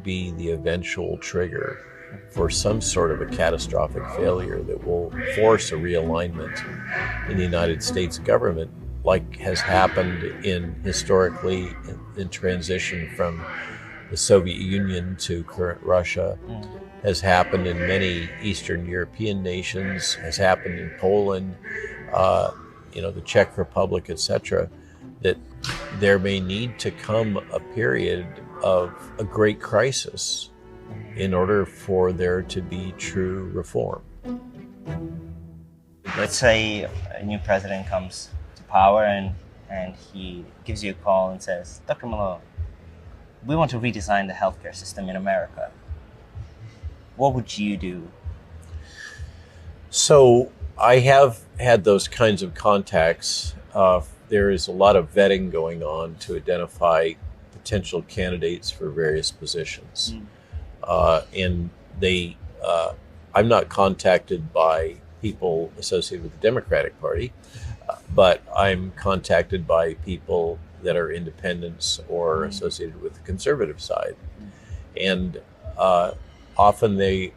be the eventual trigger for some sort of a catastrophic failure that will force a realignment in the United States government, like has happened historically in transition from the Soviet Union to current Russia, has happened in many Eastern European nations, has happened in Poland, the Czech Republic, etc., that there may need to come a period of a great crisis in order for there to be true reform. Let's say a new president comes to power and he gives you a call and says, Dr. Malone, we want to redesign the healthcare system in America. What would you do? So I have had those kinds of contacts. There is a lot of vetting going on to identify potential candidates for various positions. And I'm not contacted by people associated with the Democratic Party, but I'm contacted by people that are independents or associated with the conservative side. And often the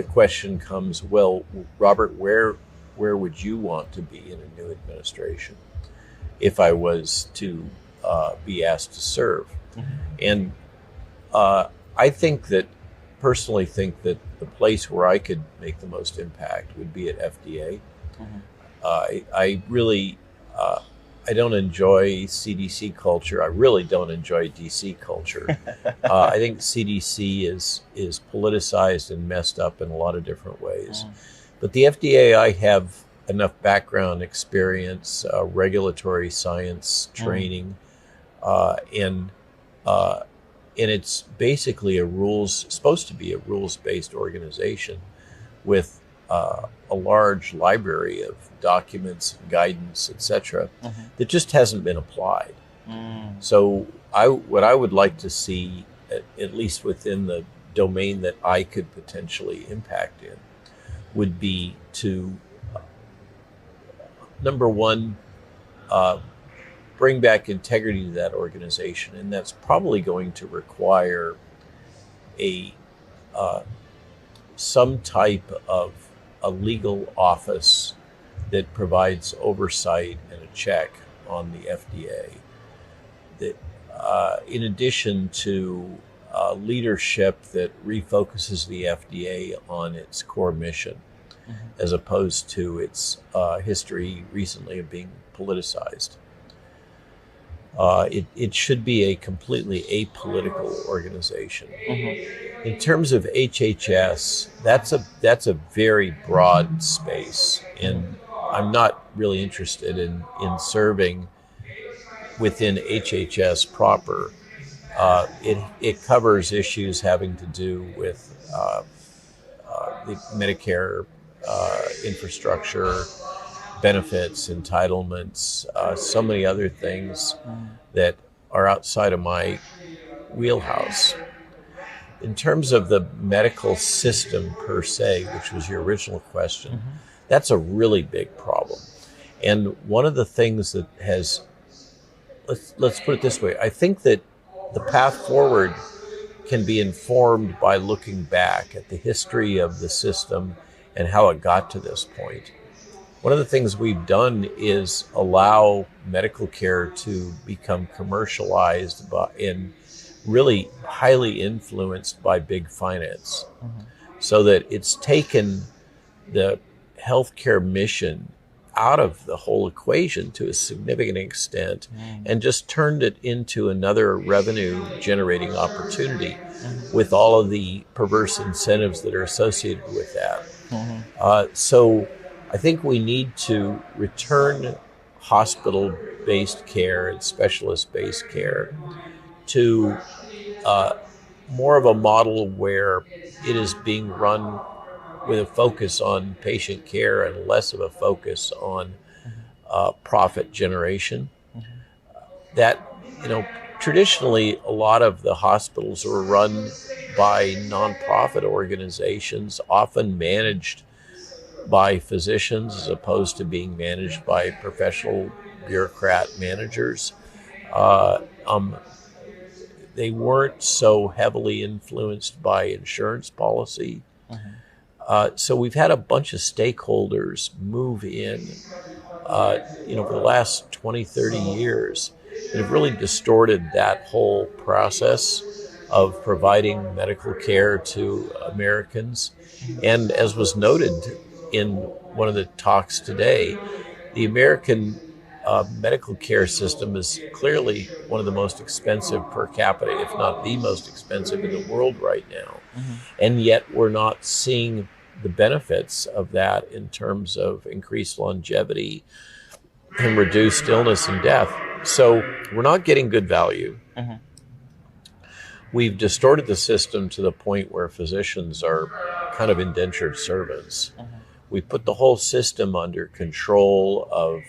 question comes, well, Robert, where would you want to be in a new administration if I was to be asked to serve? And I personally think that the place where I could make the most impact would be at FDA. I really, I don't enjoy CDC culture. I really don't enjoy DC culture. I think CDC is politicized and messed up in a lot of different ways. But the FDA, I have enough background experience, regulatory science training, and it's basically supposed to be a rules-based organization with a large library of documents, guidance, etc., that just hasn't been applied. So what I would like to see, at least within the domain that I could potentially impact in, would be to, number one, bring back integrity to that organization, and that's probably going to require some type of a legal office that provides oversight and a check on the FDA. That, in addition to leadership that refocuses the FDA on its core mission, as opposed to its history recently of being politicized. It should be a completely apolitical organization. In terms of HHS, that's a very broad space, and I'm not really interested in serving within HHS proper. It covers issues having to do with the Medicare infrastructure, benefits, entitlements, so many other things that are outside of my wheelhouse. In terms of the medical system per se, which was your original question, that's a really big problem. And one of the things that let's put it this way, I think that the path forward can be informed by looking back at the history of the system and how it got to this point. One of the things we've done is allow medical care to become commercialized and really highly influenced by big finance, so that it's taken the healthcare mission out of the whole equation to a significant extent and just turned it into another revenue generating opportunity with all of the perverse incentives that are associated with that. So I think we need to return hospital-based care and specialist-based care to more of a model where it is being run with a focus on patient care and less of a focus on profit generation. That, traditionally a lot of the hospitals were run by nonprofit organizations, often managed by physicians as opposed to being managed by professional bureaucrat managers. they weren't so heavily influenced by insurance policy. So we've had a bunch of stakeholders move in, for the last 20, 30 years that have really distorted that whole process of providing medical care to Americans. And as was noted in one of the talks today, the American medical care system is clearly one of the most expensive per capita, if not the most expensive in the world right now. And yet we're not seeing the benefits of that in terms of increased longevity and reduced illness and death. So we're not getting good value. We've distorted the system to the point where physicians are kind of indentured servants. We put the whole system under control of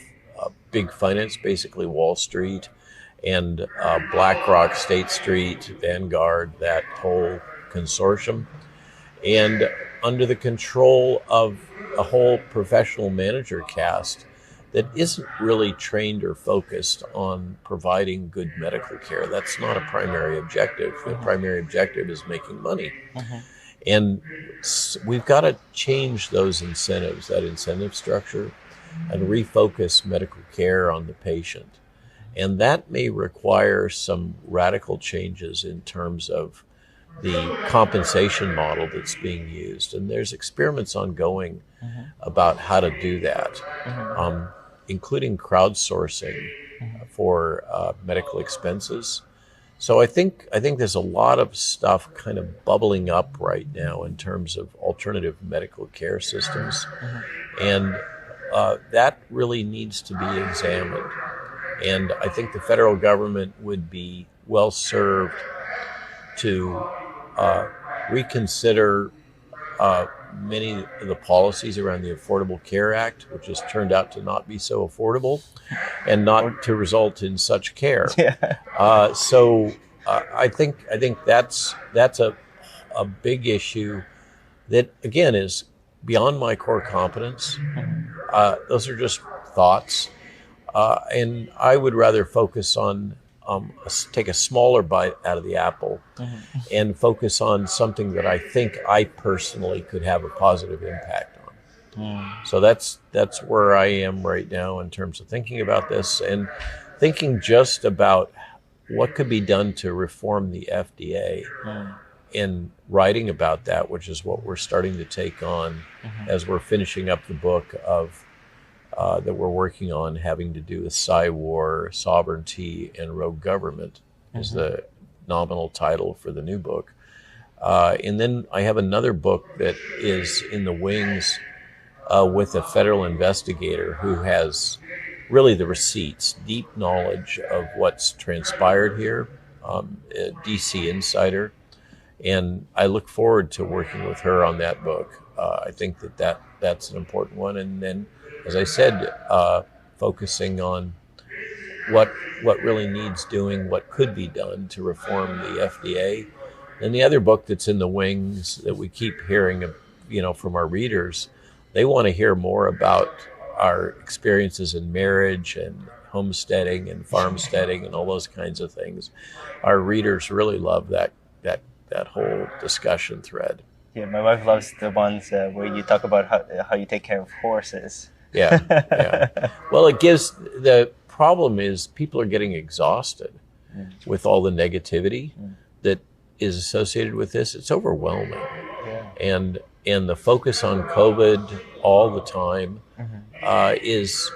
big finance, basically Wall Street, and BlackRock, State Street, Vanguard, that whole consortium, and under the control of a whole professional manager caste that isn't really trained or focused on providing good medical care. That's not a primary objective. The primary objective is making money. And we've got to change those incentives, that incentive structure, and refocus medical care on the patient. And that may require some radical changes in terms of the compensation model that's being used. And there's experiments ongoing about how to do that, including crowdsourcing for medical expenses. So I think there's a lot of stuff kind of bubbling up right now in terms of alternative medical care systems. And that really needs to be examined. And I think the federal government would be well served to reconsider many of the policies around the Affordable Care Act, which has turned out to not be so affordable and not to result in such care. So I think that's a big issue that, again, is beyond my core competence. Those are just thoughts. And I would rather focus on take a smaller bite out of the apple and focus on something that I think I personally could have a positive impact on. So that's where I am right now in terms of thinking about this and thinking just about what could be done to reform the FDA and writing about that, which is what we're starting to take on as we're finishing up the book of that we're working on, having to do with Psy-War, sovereignty, and rogue government is the nominal title for the new book. And then I have another book that is in the wings with a federal investigator who has really the receipts, deep knowledge of what's transpired here, a DC insider. And I look forward to working with her on that book. I think that's an important one. And then, as I said, focusing on what really needs doing, what could be done to reform the FDA. And the other book that's in the wings that we keep hearing, from our readers, they want to hear more about our experiences in marriage and homesteading and farmsteading and all those kinds of things. Our readers really love that whole discussion thread. Yeah, my wife loves the ones where you talk about how you take care of horses. Yeah. Well, the problem is people are getting exhausted with all the negativity that is associated with this. It's overwhelming. And the focus on COVID all the time is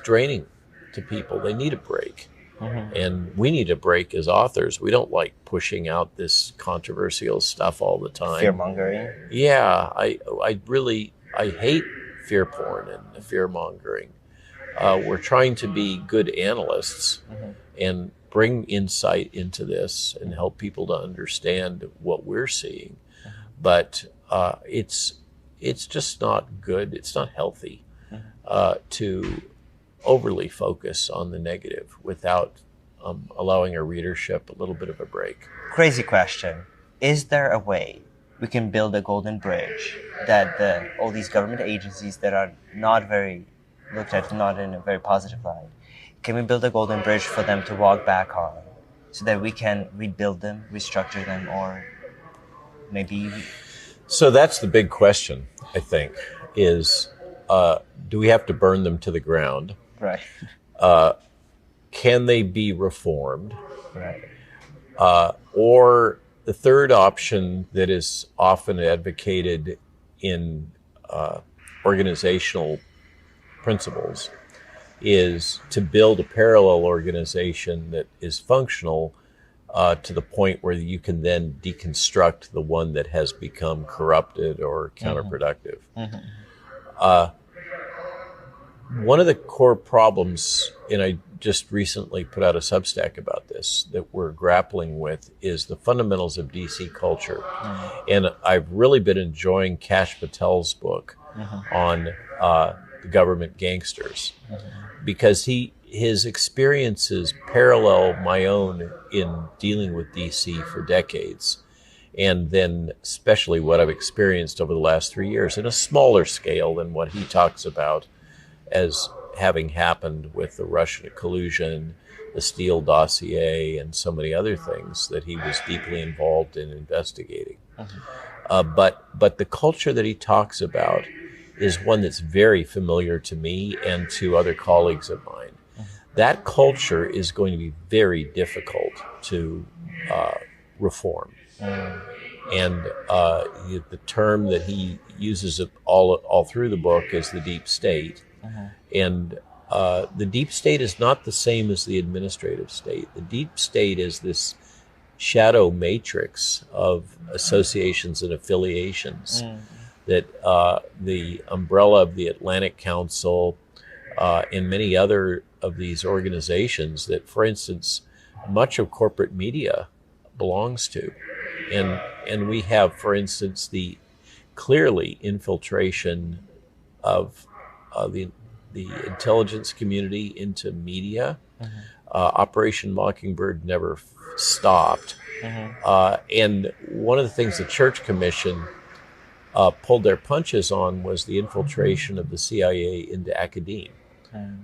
draining to people. They need a break. And we need a break as authors. We don't like pushing out this controversial stuff all the time. Fear-mongering. Yeah, I hate fear porn and the fear-mongering. We're trying to be good analysts and bring insight into this and help people to understand what we're seeing. But it's just not good. It's not healthy to overly focus on the negative without allowing our readership a little bit of a break. Crazy question. Is there a way we can build a golden bridge that all these government agencies that are not very looked at, not in a very positive light, can we build a golden bridge for them to walk back on so that we can rebuild them, restructure them, or maybe... So that's the big question, I think, is do we have to burn them to the ground? Right. Can they be reformed? Right. Or the third option that is often advocated in organizational principles is to build a parallel organization that is functional to the point where you can then deconstruct the one that has become corrupted or counterproductive. One of the core problems, and I just recently put out a Substack about this, that we're grappling with is the fundamentals of DC culture. And I've really been enjoying Kash Patel's book on the government gangsters because his experiences parallel my own in dealing with DC for decades. And then especially what I've experienced over the last 3 years in a smaller scale than what he talks about as having happened with the Russian collusion, the Steele dossier, and so many other things that he was deeply involved in investigating. But the culture that he talks about is one that's very familiar to me and to other colleagues of mine. That culture is going to be very difficult to reform. And the term that he uses all through the book is the deep state. And the deep state is not the same as the administrative state. The deep state is this shadow matrix of associations and affiliations that the umbrella of the Atlantic Council and many other of these organizations that, for instance, much of corporate media belongs to. And we have, for instance, the clearly infiltration of the intelligence community into media. Operation Mockingbird never stopped. And one of the things the Church Commission pulled their punches on was the infiltration of the CIA into academia,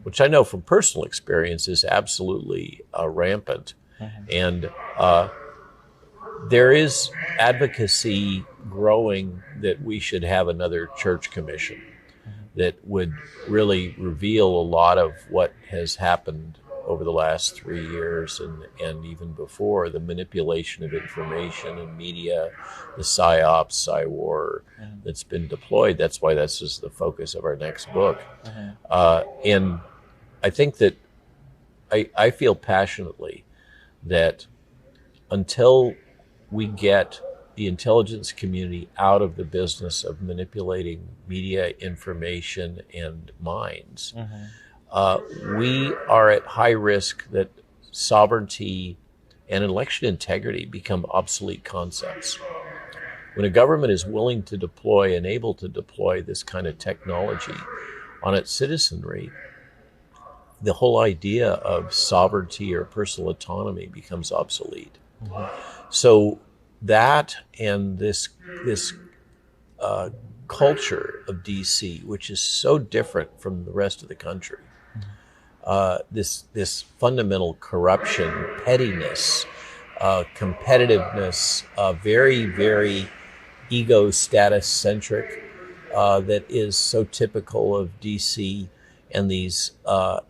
which I know from personal experience is absolutely rampant. And there is advocacy growing that we should have another Church Commission that would really reveal a lot of what has happened over the last 3 years and even before, the manipulation of information and media, the PSYOPs, PSYWAR that's been deployed. That's why this is the focus of our next book. And I think that I feel passionately that until we get the intelligence community out of the business of manipulating media, information, and minds, we are at high risk that sovereignty and election integrity become obsolete concepts. When a government is willing to deploy and able to deploy this kind of technology on its citizenry, the whole idea of sovereignty or personal autonomy becomes obsolete. So that and this culture of DC, which is so different from the rest of the country, this fundamental corruption, pettiness, competitiveness, very, very ego status centric, that is so typical of DC, and these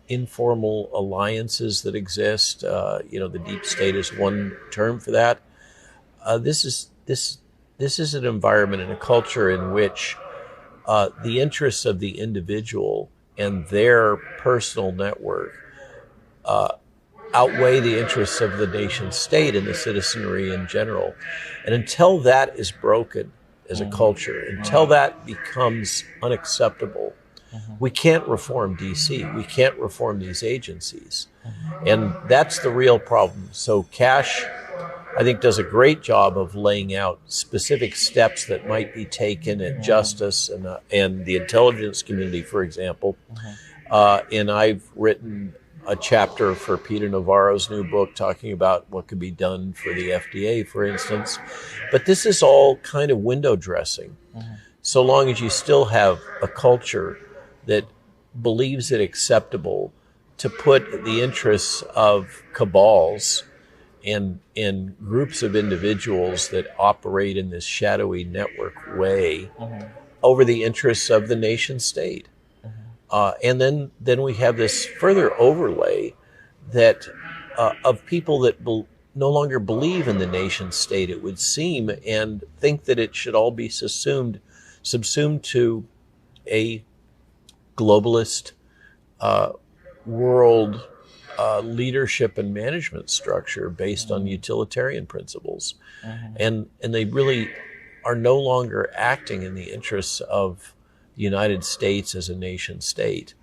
informal alliances that exist. The deep state is one term for that. This is an environment and a culture in which the interests of the individual and their personal network outweigh the interests of the nation state and the citizenry in general. And until that is broken as a culture, until that becomes unacceptable, we can't reform DC. We can't reform these agencies. And that's the real problem. So Kash, I think, does a great job of laying out specific steps that might be taken at justice and the intelligence community, for example. And I've written a chapter for Peter Navarro's new book talking about what could be done for the FDA, for instance. But this is all kind of window dressing, so long as you still have a culture that believes it acceptable to put the interests of cabals and groups of individuals that operate in this shadowy network way over the interests of the nation state. And then we have this further overlay that of people that no longer believe in the nation state, it would seem, and think that it should all be subsumed to a globalist world leadership and management structure based on utilitarian principles. And they really are no longer acting in the interests of the United States as a nation state.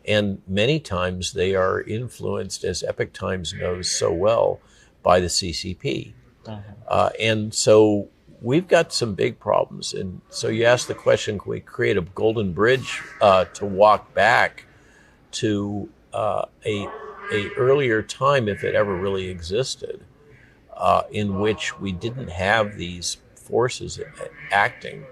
And many times they are influenced, as Epoch Times knows so well, by the CCP. And so we've got some big problems. And so you ask the question, can we create a golden bridge to walk back to a earlier time, if it ever really existed, in which we didn't have these forces acting?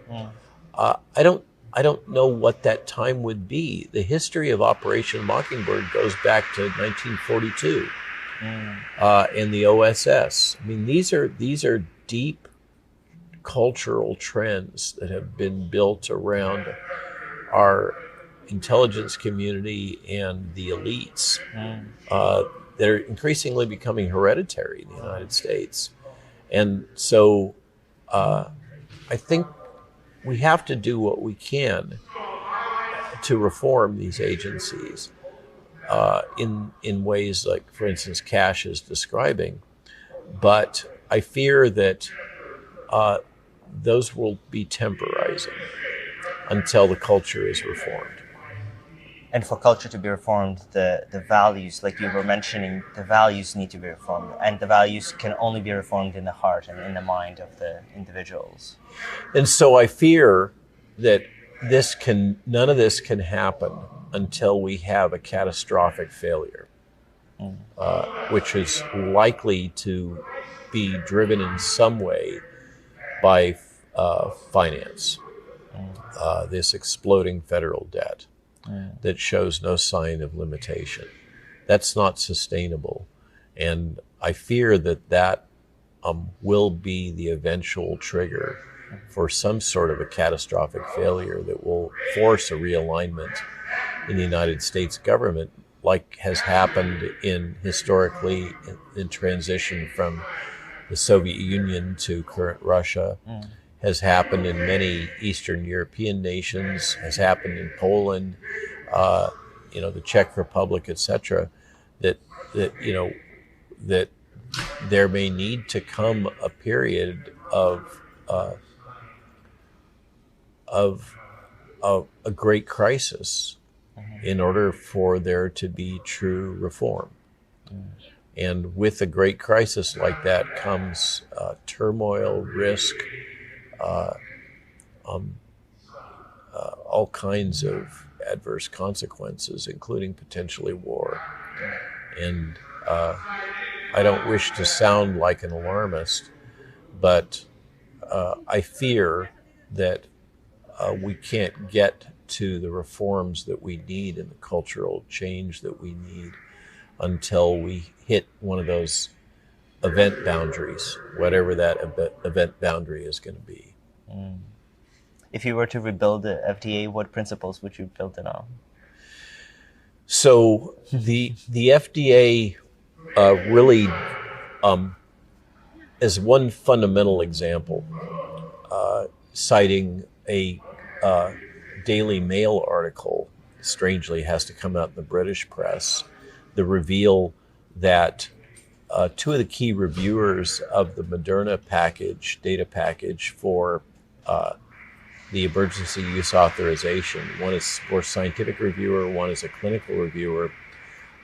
I don't know what that time would be. The history of Operation Mockingbird goes back to 1942 and the OSS. I mean, these are deep cultural trends that have been built around our intelligence community and the elites that are increasingly becoming hereditary in the United States. And so I think we have to do what we can to reform these agencies in ways like, for instance, Cash is describing. But I fear that those will be temporizing until the culture is reformed. And for culture to be reformed, the values, like you were mentioning, the values need to be reformed. And the values can only be reformed in the heart and in the mind of the individuals. And so I fear that none of this can happen until we have a catastrophic failure, which is likely to be driven in some way by finance, this exploding federal debt that shows no sign of limitation. That's not sustainable. And I fear that will be the eventual trigger for some sort of a catastrophic failure that will force a realignment in the United States government, like has happened historically in transition from the Soviet Union to current Russia, has happened in many Eastern European nations, has happened in Poland, the Czech Republic, etc. That there may need to come a period of a great crisis in order for there to be true reform. And with a great crisis like that comes turmoil, risk, all kinds of adverse consequences, including potentially war. And I don't wish to sound like an alarmist, but I fear that we can't get to the reforms that we need and the cultural change that we need until we hit one of those event boundaries, whatever that event boundary is going to be. If you were to rebuild the FDA, what principles would you build it on? So the FDA really, as one fundamental example, citing a Daily Mail article, strangely has to come out in the British press, the reveal that two of the key reviewers of the Moderna data package for the emergency use authorization, one is for scientific reviewer, one is a clinical reviewer,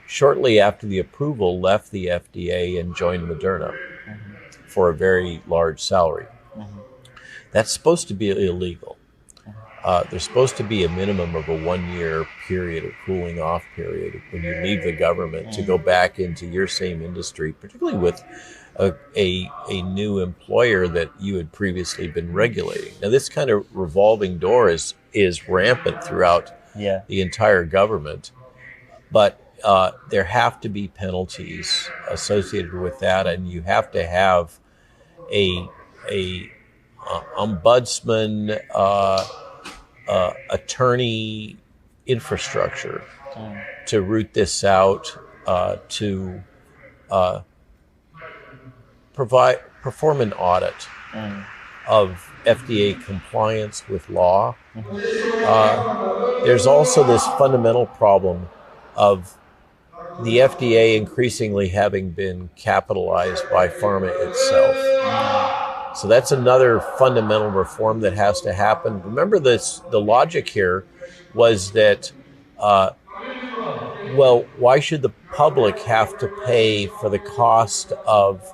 shortly after the approval left the FDA and joined Moderna for a very large salary. That's supposed to be illegal. There's supposed to be a minimum of a 1-year period, a cooling off period, when you leave the government to go back into your same industry, particularly with a new employer that you had previously been regulating. Now, this kind of revolving door is rampant throughout the entire government, but there have to be penalties associated with that, and you have to have a ombudsman, attorney infrastructure to root this out, to perform an audit of FDA compliance with law. There's also this fundamental problem of the FDA increasingly having been capitalized by pharma itself. So that's another fundamental reform that has to happen. Remember this, the logic here was that, well, why should the public have to pay for the cost of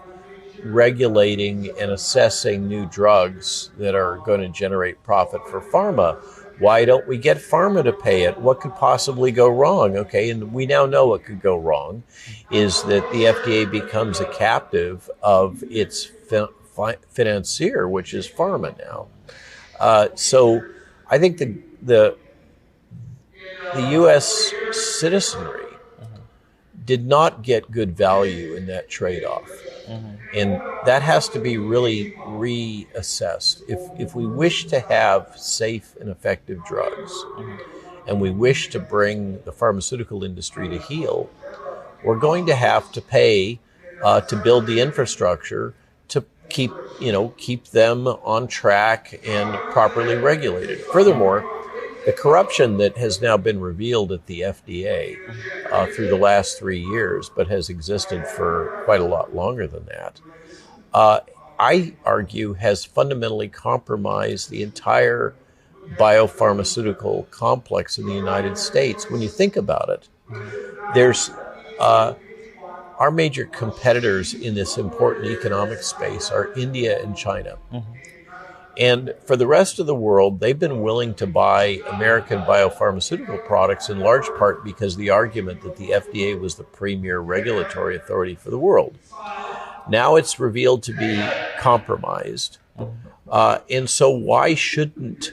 regulating and assessing new drugs that are going to generate profit for pharma? Why don't we get pharma to pay it? What could possibly go wrong? Okay, and we now know what could go wrong is that the FDA becomes a captive of its financier, which is pharma now. So I think the U.S. citizenry did not get good value in that trade-off. And that has to be really reassessed. If we wish to have safe and effective drugs, and we wish to bring the pharmaceutical industry to heel, we're going to have to pay to build the infrastructure to keep them on track and properly regulated. Furthermore, the corruption that has now been revealed at the FDA through the last 3 years, but has existed for quite a lot longer than that, I argue has fundamentally compromised the entire biopharmaceutical complex in the United States. When you think about it, there's our major competitors in this important economic space are India and China. And for the rest of the world, they've been willing to buy American biopharmaceutical products in large part because the argument that the FDA was the premier regulatory authority for the world. Now it's revealed to be compromised. And so why shouldn't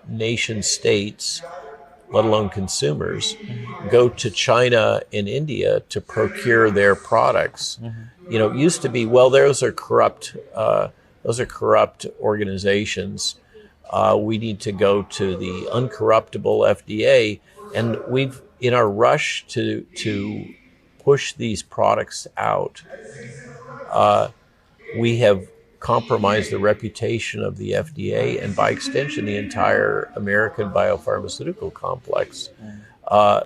nation states, let alone consumers, go to China and India to procure their products? It used to be, well, those are corrupt organizations. We need to go to the uncorruptible FDA. And we've, in our rush to push these products out, we have compromised the reputation of the FDA and by extension the entire American biopharmaceutical complex.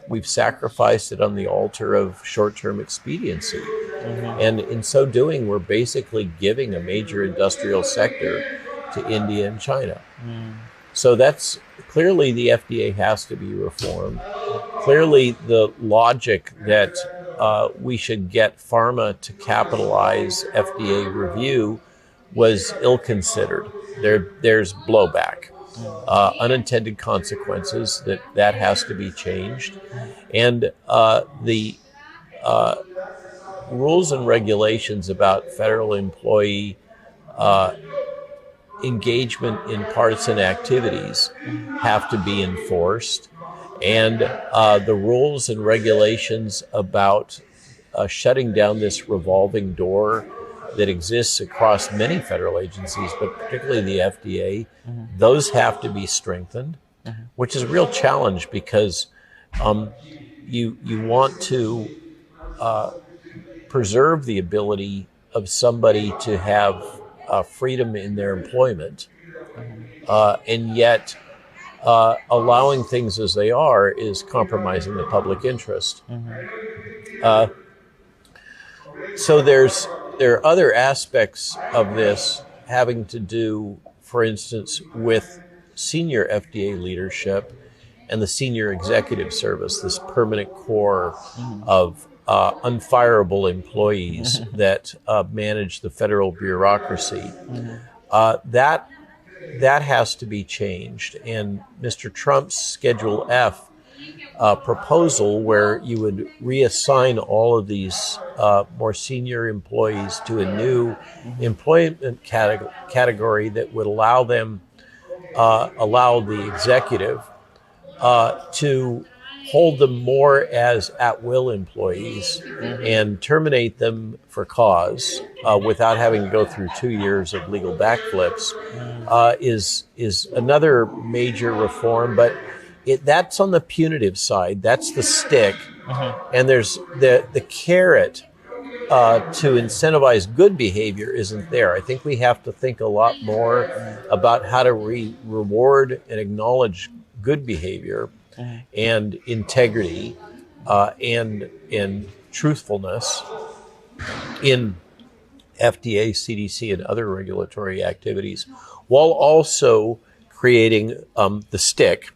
We've sacrificed it on the altar of short-term expediency. And in so doing, we're basically giving a major industrial sector to India and China. So that's clearly the FDA has to be reformed. Clearly the logic that we should get pharma to capitalize FDA review was ill-considered. There's blowback, unintended consequences that has to be changed. And the rules and regulations about federal employee engagement in partisan activities have to be enforced. And the rules and regulations about shutting down this revolving door that exists across many federal agencies, but particularly the FDA, those have to be strengthened, which is a real challenge because you want to preserve the ability of somebody to have freedom in their employment, and yet allowing things as they are is compromising the public interest. So there are other aspects of this having to do, for instance, with senior FDA leadership and the senior executive service, this permanent core of unfireable employees that manage the federal bureaucracy. That has to be changed. And Mr. Trump's Schedule F proposal, where you would reassign all of these more senior employees to a new employment category that would allow the executive to hold them more as at-will employees and terminate them for cause without having to go through 2 years of legal backflips is another major reform. But that's on the punitive side. That's the stick. And there's the carrot to incentivize good behavior isn't there. I think we have to think a lot more about how to reward and acknowledge good behavior and integrity and truthfulness in FDA, CDC, and other regulatory activities, while also creating the stick,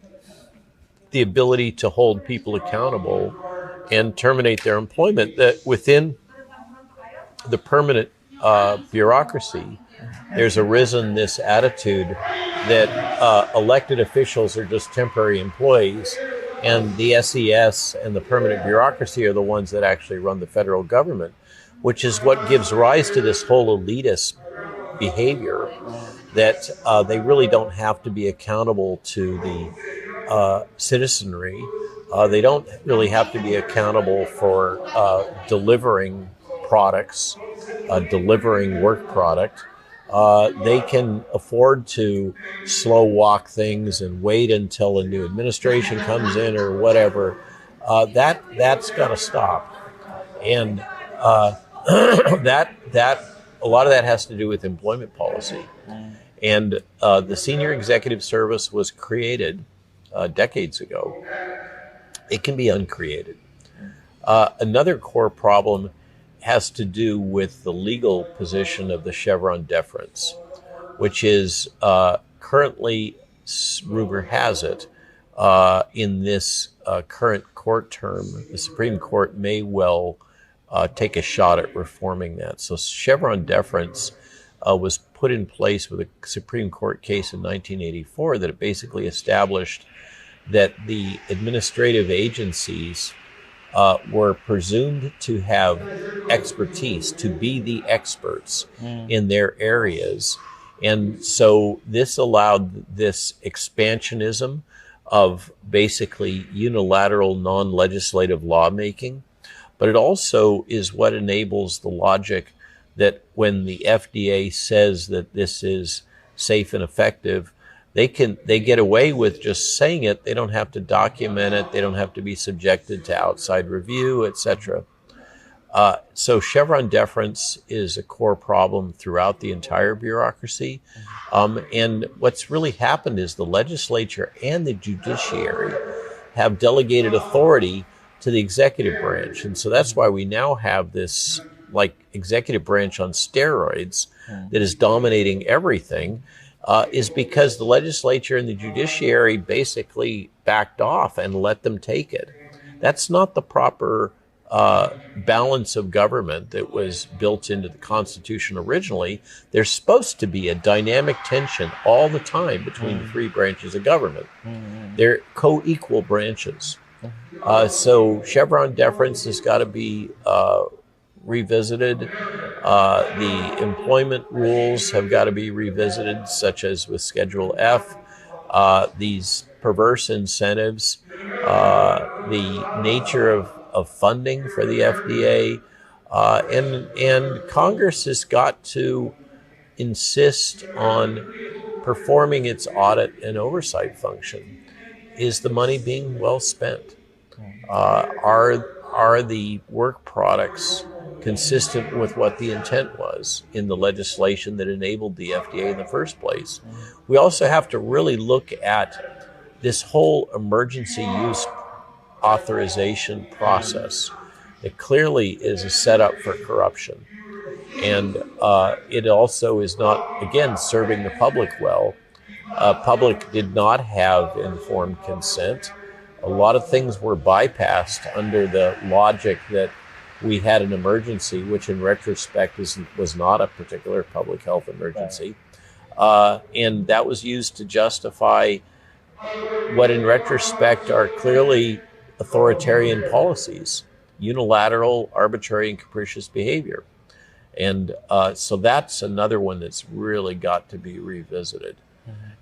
the ability to hold people accountable and terminate their employment that within the permanent bureaucracy. There's arisen this attitude that elected officials are just temporary employees, and the SES and the permanent bureaucracy are the ones that actually run the federal government, which is what gives rise to this whole elitist behavior that they really don't have to be accountable to the citizenry. They don't really have to be accountable for delivering products, delivering work product. They can afford to slow walk things and wait until a new administration comes in or whatever. That's got to stop, and that a lot of that has to do with employment policy. And the Senior Executive Service was created decades ago. It can be uncreated. Another core problem has to do with the legal position of the Chevron deference, which is currently, rumor has it, in this current court term, the Supreme Court may well take a shot at reforming that. So Chevron deference was put in place with a Supreme Court case in 1984 that it basically established that the administrative agencies were presumed to have expertise, to be the experts in their areas. And so this allowed this expansionism of basically unilateral non-legislative lawmaking, but it also is what enables the logic that when the FDA says that this is safe and effective, they get away with just saying it. They don't have to document it. They don't have to be subjected to outside review, etc. So Chevron deference is a core problem throughout the entire bureaucracy. And what's really happened is the legislature and the judiciary have delegated authority to the executive branch. And so that's why we now have this like executive branch on steroids that is dominating everything. Is because the legislature and the judiciary basically backed off and let them take it. That's not the proper balance of government that was built into the Constitution originally. There's supposed to be a dynamic tension all the time between the three branches of government. They're co-equal branches. So Chevron deference has got to be revisited. The employment rules have got to be revisited, such as with Schedule F. These perverse incentives, the nature of funding for the FDA, and Congress has got to insist on performing its audit and oversight function. Is the money being well spent? Are the work products consistent with what the intent was in the legislation that enabled the FDA in the first place? We also have to really look at this whole emergency use authorization process. It clearly is a setup for corruption. And it also is not, again, serving the public well. Public did not have informed consent. A lot of things were bypassed under the logic that we had an emergency, which in retrospect was not a particular public health emergency. And that was used to justify what in retrospect are clearly authoritarian policies, unilateral, arbitrary, and capricious behavior. And so that's another one that's really got to be revisited.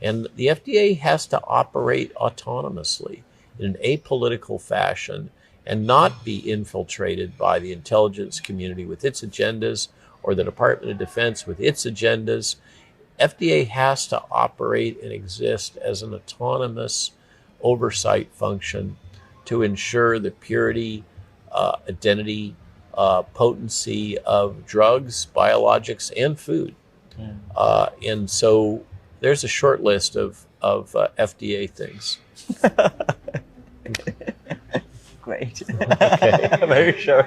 And the FDA has to operate autonomously. in an apolitical fashion and not be infiltrated by the intelligence community with its agendas or the Department of Defense with its agendas. FDA has to operate and exist as an autonomous oversight function to ensure the purity, identity, potency of drugs, biologics, and food. And so there's a short list of FDA things. Great. Okay. Very sure.